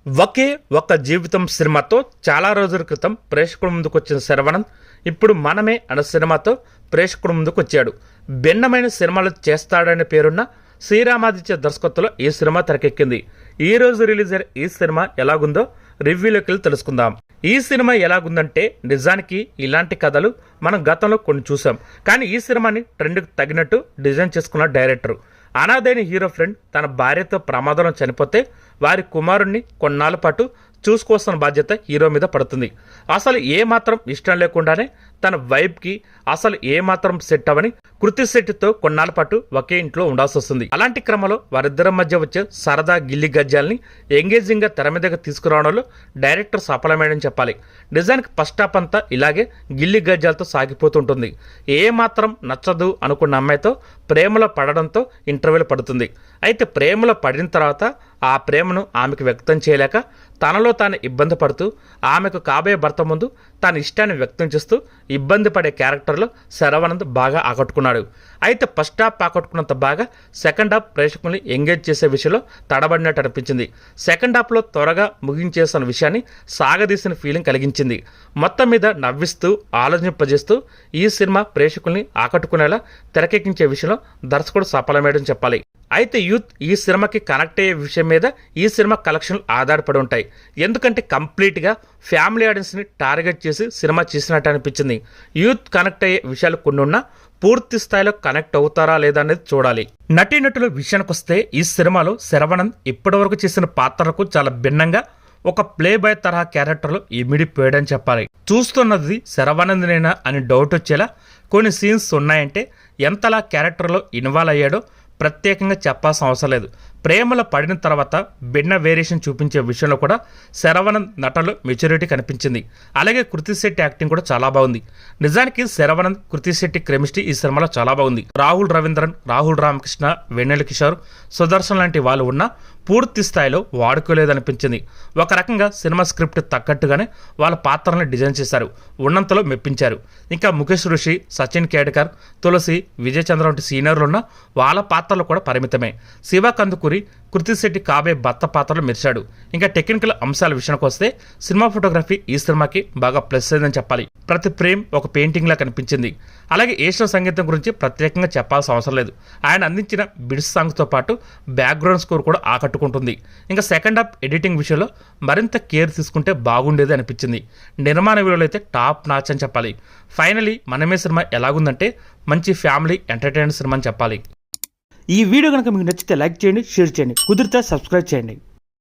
ఒకే ఒక్క జీవితం సినిమాతో చాలా రోజుల క్రితం ప్రేక్షకుల ముందుకు వచ్చిన శరవణన్ ఇప్పుడు మనమే అనే సినిమాతో ప్రేక్షకుల ముందుకు వచ్చాడు. భిన్నమైన సినిమాలు చేస్తాడనే పేరున్న శ్రీరామాదిత్య దర్శకత్వంలో ఈ సినిమా తెరకెక్కింది. ఈ రోజు రిలీజ్ అయిన ఈ సినిమా ఎలాగుందో రివ్యూలోకి వెళ్ళి తెలుసుకుందాం. ఈ సినిమా ఎలాగుందంటే నిజానికి ఇలాంటి కథలు మనం గతంలో కొన్ని చూసాం. కానీ ఈ సినిమాని ట్రెండ్కి తగినట్టు డిజైన్ చేసుకున్న డైరెక్టర్. అనాథైన హీరో ఫ్రెండ్ తన భార్యతో ప్రమాదంలో చనిపోతే వారి కుమారుణ్ణి కొన్నాళ్ళ పాటు చూసుకోవాల్సిన బాధ్యత హీరో మీద పడుతుంది. అసలు ఏమాత్రం ఇష్టం లేకుండానే తన వైఫ్కి అసలు ఏమాత్రం సెట్ అవని కృతి శెట్టితో కొన్నాళ్ళ పాటు ఒకే ఇంట్లో ఉండాల్సి వస్తుంది. అలాంటి క్రమంలో వారిద్దరి మధ్య వచ్చే సరదా గిల్లి గజ్జాల్ని ఎంగేజింగ్గా తెర మీదగా తీసుకురావడంలో డైరెక్టర్ సఫలమేనని చెప్పాలి. నిజానికి ఫస్ట్ హాఫ్ అంతా ఇలాగే గిల్లి గజ్జాలతో సాగిపోతుంటుంది. ఏమాత్రం నచ్చదు అనుకున్న అమ్మాయితో ప్రేమలో పడడంతో ఇంటర్వ్యూలు పడుతుంది. అయితే ప్రేమలో పడిన తర్వాత ఆ ప్రేమను ఆమెకు వ్యక్తం చేయలేక తనలో తాను ఇబ్బంది పడుతూ ఆమెకు కాబోయే భర్త ముందు తన ఇష్టాన్ని వ్యక్తం చేస్తూ ఇబ్బంది పడే క్యారెక్టర్లో శరవణన్ బాగా ఆకట్టుకున్నాడు. అయితే ఫస్ట్ హాఫ్ ఆకట్టుకున్నంత బాగా సెకండ్ హాఫ్ ప్రేక్షకుల్ని ఎంగేజ్ చేసే విషయంలో తడబడినట్టు అనిపించింది. సెకండ్ హాఫ్లో త్వరగా ముగించేసిన విషయాన్ని సాగదీసిన ఫీలింగ్ కలిగించింది. మొత్తం మీద నవ్విస్తూ ఆలోచింపజేస్తూ ఈ సినిమా ప్రేక్షకుల్ని ఆకట్టుకునేలా తెరకెక్కించే విషయంలో దర్శకుడు సఫలమేయడం చెప్పాలి. అయితే యూత్ ఈ సినిమాకి కనెక్ట్ అయ్యే విషయం మీద ఈ సినిమా కలెక్షన్లు ఆధారపడి ఉంటాయి. ఎందుకంటే కంప్లీట్గా ఫ్యామిలీ ఆడియన్స్ని టార్గెట్ చేసి సినిమా చేసినట్టు అనిపించింది. యూత్ కనెక్ట్ అయ్యే విషయాలు కొన్ని ఉన్నా పూర్తి స్థాయిలో కనెక్ట్ అవుతారా లేదా అనేది చూడాలి. నటీనటుల విషయానికి వస్తే ఈ సినిమాలో శరవణన్ ఇప్పటివరకు చేసిన పాత్రలకు చాలా భిన్నంగా ఒక ప్లే బాయ్ తరహా క్యారెక్టర్లో ఇమిడిపోయాడని చెప్పాలి. చూస్తున్నది శరవణందేనా అని డౌట్ వచ్చేలా కొన్ని సీన్స్ ఉన్నాయంటే ఎంతలా క్యారెక్టర్లో ఇన్వాల్వ్ అయ్యాడో ప్రత్యేకంగా చెప్పాల్సిన అవసరం లేదు. ప్రేమలో పడిన తర్వాత భిన్న వేరియేషన్ చూపించే విషయంలో కూడా శరవణన్ నటనలో మెచ్యూరిటీ కనిపించింది. అలాగే కృతి శెట్టి యాక్టింగ్ కూడా చాలా బాగుంది. నిజానికి శరవణన్ కృతి శెట్టి కెమిస్ట్రీ ఈ సినిమాలో చాలా బాగుంది. రాహుల్ రవీంద్రన్, రాహుల్ రామకృష్ణ, వెన్నెల కిషోర్, సుదర్శన్ లాంటి వాళ్ళు ఉన్నా పూర్తి స్థాయిలో వాడుకోలేదనిపించింది. ఒక రకంగా సినిమా స్క్రిప్ట్ తగ్గట్టుగానే వాళ్ళ పాత్రలను డిజైన్ చేశారు. ఉన్నంతలో మెప్పించారు. ఇంకా ముఖేష్ ఋషి, సచిన్ కేడ్కర్, తులసి, విజయ్ చంద్ర వంటి సీనియర్లు ఉన్న వాళ్ళ పాత్రలు కూడా పరిమితమే. శివ కందుకూరి కృతి శెట్టి కాబే భర్త పాత్రలు మెరిచాడు. ఇంకా టెక్నికల్ అంశాల విషయానికి వస్తే సినిమా ఫోటోగ్రఫీ ఈ సినిమాకి బాగా ప్లస్ అయిందని చెప్పాలి. ప్రతి ఫ్రేమ్ ఒక పెయింటింగ్ లా కనిపించింది. అలాగే ఏషియా సంగీతం గురించి ప్రత్యేకంగా చెప్పాల్సిన అవసరం లేదు. ఆయన అందించిన బిడ్స్ సాంగ్తో పాటు బ్యాక్గ్రౌండ్ స్కోర్ కూడా ఆకట్టుకుంటుంది. ఇంకా సెకండ్ హాఫ్ ఎడిటింగ్ విషయంలో మరింత కేర్ తీసుకుంటే బాగుండేది అనిపించింది. నిర్మాణ విలువలు అయితే టాప్ నాచ్ అని చెప్పాలి. ఫైనలీ మనమే సినిమా ఎలాగుందంటే మంచి ఫ్యామిలీ ఎంటర్టైనర్ సినిమా అని చెప్పాలి. ఈ వీడియో కనుక మీకు నచ్చితే లైక్ చేయండి, షేర్ చేయండి, కుదిరితే సబ్స్క్రైబ్ చేయండి.